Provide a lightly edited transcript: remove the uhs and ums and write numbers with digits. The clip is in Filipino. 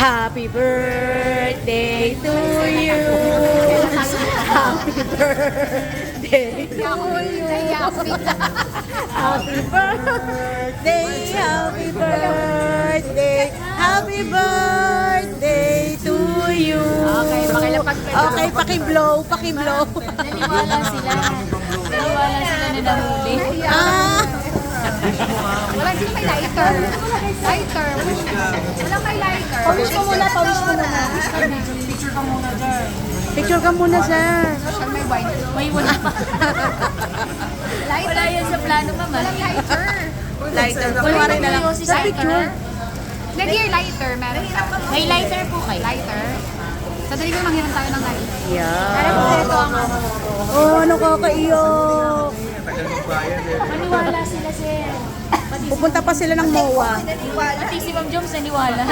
Happy birthday to you. Happy birthday to you. Happy birthday, happy birthday, happy birthday to you. Okay, pakilapag pa. Okay, paki-blow, paki-blow. Naniwala sila. Naniwala sila na nahuli. Walang din may lighter. Lighter. Walang may lighter. Pawish mo muna, pawish mo muna. Picture ka muna, sir. Siya may white. May wala pa. Lighter. Wala yan sa plano, mama. Walang lighter. Lighter. Wala Kunwari na lang. si Sa picture. Nag-ear lighter. Meron ka. May lighter po kayo. Lighter. Sa dali mo manghiram tayo ng lighter. Yeah. Ito ang Oh, ano kakaiyak. Maniwala sila, sir. Pupunta pa sila ng MOA. Pati si Ma'am Joms naniwala.